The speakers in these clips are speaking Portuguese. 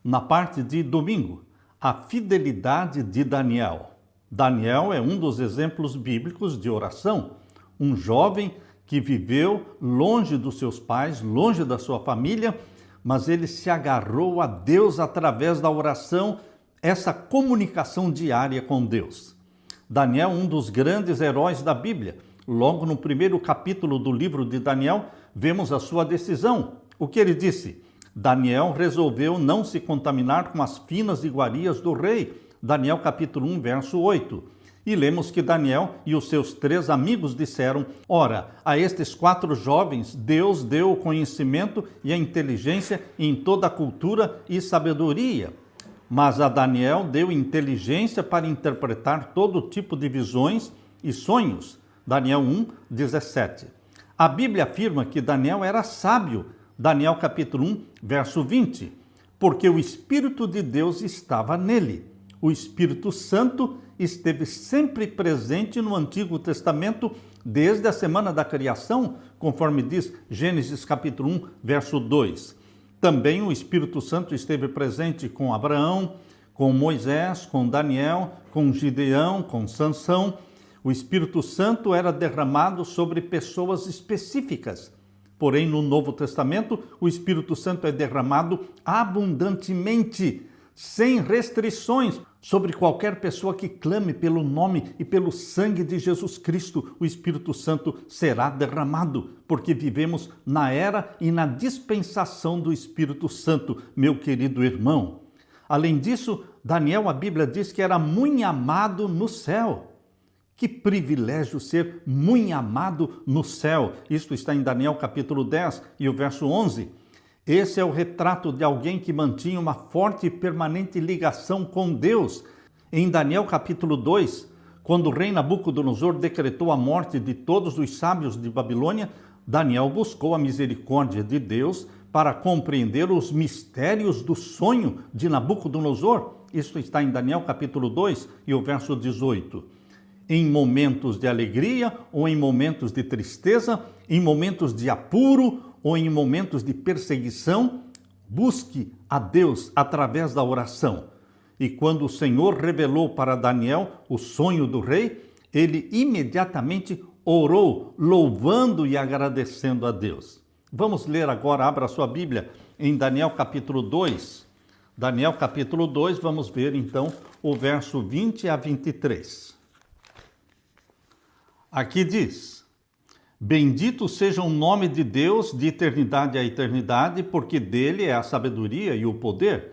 na parte de domingo, a fidelidade de Daniel. Daniel é um dos exemplos bíblicos de oração, um jovem que viveu longe dos seus pais, longe da sua família, mas ele se agarrou a Deus através da oração, essa comunicação diária com Deus. Daniel, um dos grandes heróis da Bíblia. Logo no primeiro capítulo do livro de Daniel, vemos a sua decisão. O que ele disse? Daniel resolveu não se contaminar com as finas iguarias do rei. Daniel capítulo 1, verso 8. E lemos que Daniel e os seus 3 amigos disseram: ora, a estes 4 jovens Deus deu o conhecimento e a inteligência em toda a cultura e sabedoria. Mas a Daniel deu inteligência para interpretar todo tipo de visões e sonhos. Daniel 1, 17. A Bíblia afirma que Daniel era sábio. Daniel capítulo 1, verso 20. Porque o Espírito de Deus estava nele. O Espírito Santo esteve sempre presente no Antigo Testamento desde a semana da criação, conforme diz Gênesis capítulo 1, verso 2. Também o Espírito Santo esteve presente com Abraão, com Moisés, com Daniel, com Gideão, com Sansão. O Espírito Santo era derramado sobre pessoas específicas. Porém, no Novo Testamento, o Espírito Santo é derramado abundantemente, sem restrições, sobre qualquer pessoa que clame pelo nome e pelo sangue de Jesus Cristo. O Espírito Santo será derramado, porque vivemos na era e na dispensação do Espírito Santo, meu querido irmão. Além disso, Daniel, a Bíblia diz que era muito amado no céu. Que privilégio ser muito amado no céu. Isto está em Daniel capítulo 10 e o verso 11. Esse é o retrato de alguém que mantinha uma forte e permanente ligação com Deus. Em Daniel capítulo 2, quando o rei Nabucodonosor decretou a morte de todos os sábios de Babilônia, Daniel buscou a misericórdia de Deus para compreender os mistérios do sonho de Nabucodonosor. Isso está em Daniel capítulo 2 e o verso 18. Em momentos de alegria ou em momentos de tristeza, em momentos de apuro ou em momentos de perseguição, busque a Deus através da oração. E quando o Senhor revelou para Daniel o sonho do rei, ele imediatamente orou, louvando e agradecendo a Deus. Vamos ler agora, abra sua Bíblia, em Daniel capítulo 2. Daniel capítulo 2, vamos ver então o verso 20 a 23. Aqui diz: bendito seja o nome de Deus de eternidade a eternidade, porque dele é a sabedoria e o poder.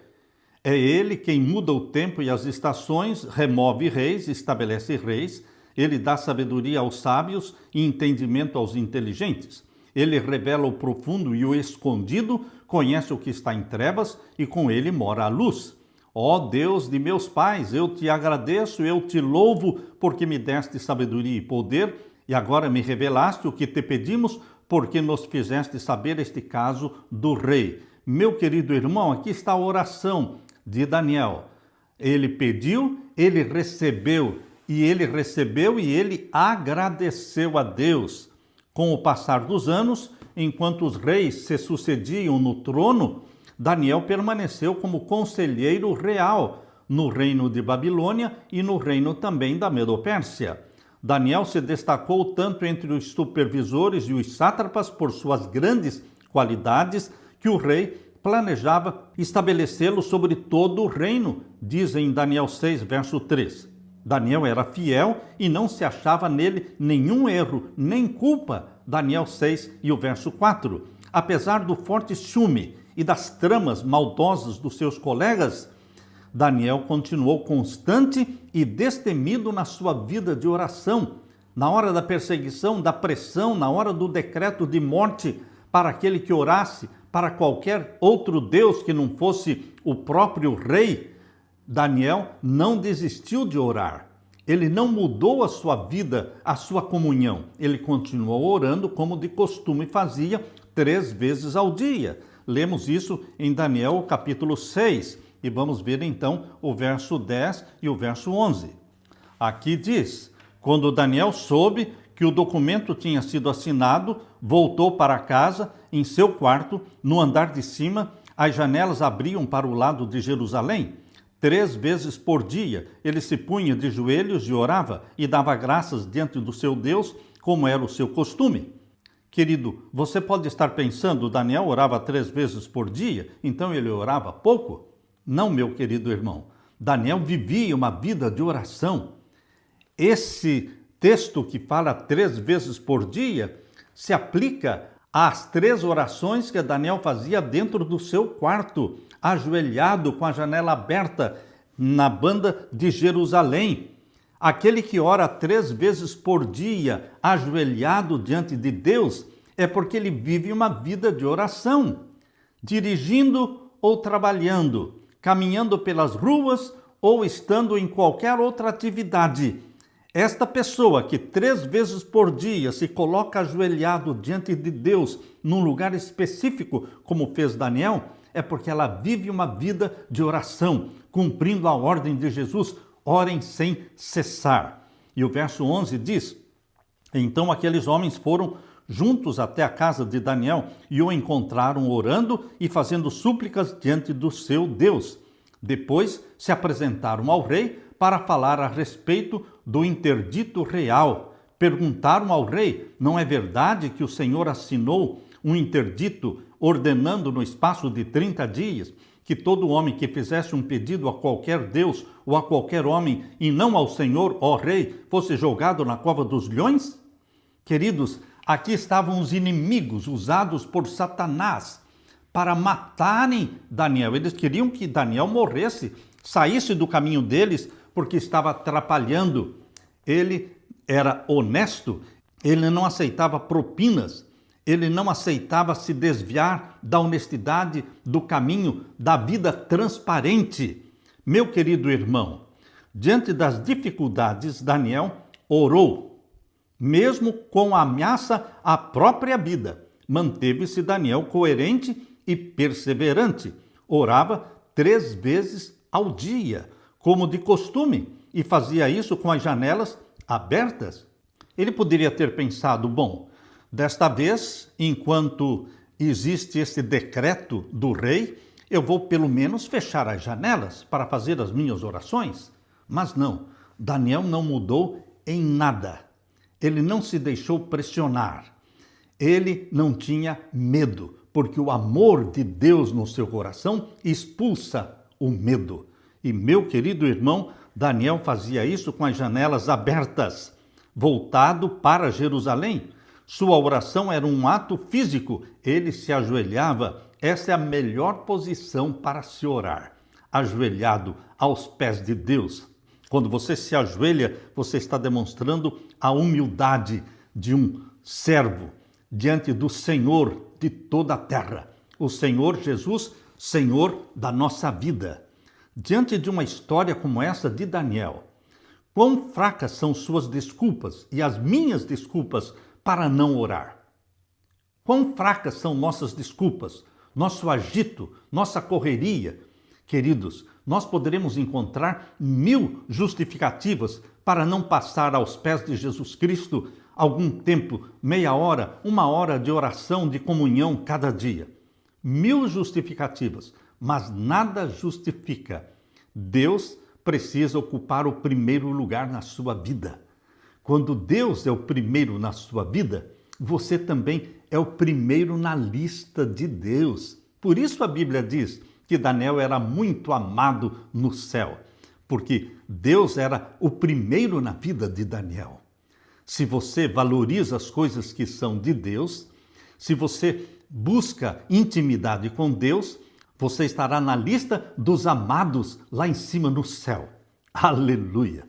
É ele quem muda o tempo e as estações, remove reis, estabelece reis. Ele dá sabedoria aos sábios e entendimento aos inteligentes. Ele revela o profundo e o escondido, conhece o que está em trevas e com ele mora a luz. Ó Deus de meus pais, eu te agradeço, eu te louvo, porque me deste sabedoria e poder, e agora me revelaste o que te pedimos, porque nos fizeste saber este caso do rei. Meu querido irmão, aqui está a oração de Daniel. Ele pediu, ele recebeu e ele agradeceu a Deus. Com o passar dos anos, enquanto os reis se sucediam no trono, Daniel permaneceu como conselheiro real no reino de Babilônia e no reino também da Medo-Pérsia. Daniel se destacou tanto entre os supervisores e os sátrapas por suas grandes qualidades que o rei planejava estabelecê-lo sobre todo o reino, diz em Daniel 6, verso 3. Daniel era fiel e não se achava nele nenhum erro, nem culpa. Daniel 6 e o verso 4. Apesar do forte ciúme e das tramas maldosas dos seus colegas, Daniel continuou constante e destemido na sua vida de oração. Na hora da perseguição, da pressão, na hora do decreto de morte para aquele que orasse para qualquer outro Deus que não fosse o próprio rei, Daniel não desistiu de orar. Ele não mudou a sua vida, a sua comunhão. Ele continuou orando como de costume fazia 3 vezes ao dia. Lemos isso em Daniel capítulo 6 e vamos ver então o verso 10 e o verso 11. Aqui diz: quando Daniel soube que o documento tinha sido assinado, voltou para casa em seu quarto, no andar de cima, As janelas abriam para o lado de Jerusalém. 3 vezes por dia ele se punha de joelhos e orava e dava graças diante do seu Deus, como era o seu costume. Querido, você pode estar pensando, Daniel orava 3 vezes por dia, então ele orava pouco? Não, meu querido irmão. Daniel vivia uma vida de oração. Esse texto que fala 3 vezes por dia se aplica às 3 orações que Daniel fazia dentro do seu quarto, ajoelhado com a janela aberta na banda de Jerusalém. Aquele que ora 3 vezes por dia, ajoelhado diante de Deus, é porque ele vive uma vida de oração, dirigindo ou trabalhando, caminhando pelas ruas ou estando em qualquer outra atividade. Esta pessoa que 3 vezes por dia se coloca ajoelhado diante de Deus num lugar específico, como fez Daniel, é porque ela vive uma vida de oração, cumprindo a ordem de Jesus, orem sem cessar. E o verso 11 diz: então aqueles homens foram juntos até a casa de Daniel e o encontraram orando e fazendo súplicas diante do seu Deus. Depois se apresentaram ao rei para falar a respeito do interdito real. Perguntaram ao rei: não é verdade que o Senhor assinou um interdito ordenando no espaço de 30 dias que todo homem que fizesse um pedido a qualquer Deus ou a qualquer homem e não ao Senhor, ó rei, fosse jogado na cova dos leões? Queridos, aqui estavam os inimigos usados por Satanás para matarem Daniel. Eles queriam que Daniel morresse, saísse do caminho deles, porque estava atrapalhando. Ele era honesto, ele não aceitava propinas, ele não aceitava se desviar da honestidade, do caminho, da vida transparente. Meu querido irmão, diante das dificuldades, Daniel orou, mesmo com a ameaça à própria vida. Manteve-se Daniel coerente e perseverante. Orava 3 vezes ao dia, como de costume, e fazia isso com as janelas abertas. Ele poderia ter pensado: bom, desta vez, enquanto existe esse decreto do rei, eu vou pelo menos fechar as janelas para fazer as minhas orações. Mas não, Daniel não mudou em nada. Ele não se deixou pressionar. Ele não tinha medo, porque o amor de Deus no seu coração expulsa o medo. E meu querido irmão, Daniel fazia isso com as janelas abertas, voltado para Jerusalém. Sua oração era um ato físico, ele se ajoelhava. Essa é a melhor posição para se orar, ajoelhado aos pés de Deus. Quando você se ajoelha, você está demonstrando a humildade de um servo diante do Senhor de toda a terra, o Senhor Jesus, Senhor da nossa vida. Diante de uma história como essa de Daniel, quão fracas são suas desculpas e as minhas desculpas para não orar? Quão fracas são nossas desculpas, nosso agito, nossa correria? Queridos, nós poderemos encontrar 1000 justificativas para não passar aos pés de Jesus Cristo algum tempo, meia hora, 1 hora de oração, de comunhão cada dia. 1000 justificativas, mas nada justifica. Deus precisa ocupar o primeiro lugar na sua vida. Quando Deus é o primeiro na sua vida, você também é o primeiro na lista de Deus. Por isso a Bíblia diz que Daniel era muito amado no céu, porque Deus era o primeiro na vida de Daniel. Se você valoriza as coisas que são de Deus, se você busca intimidade com Deus, você estará na lista dos amados lá em cima no céu. Aleluia!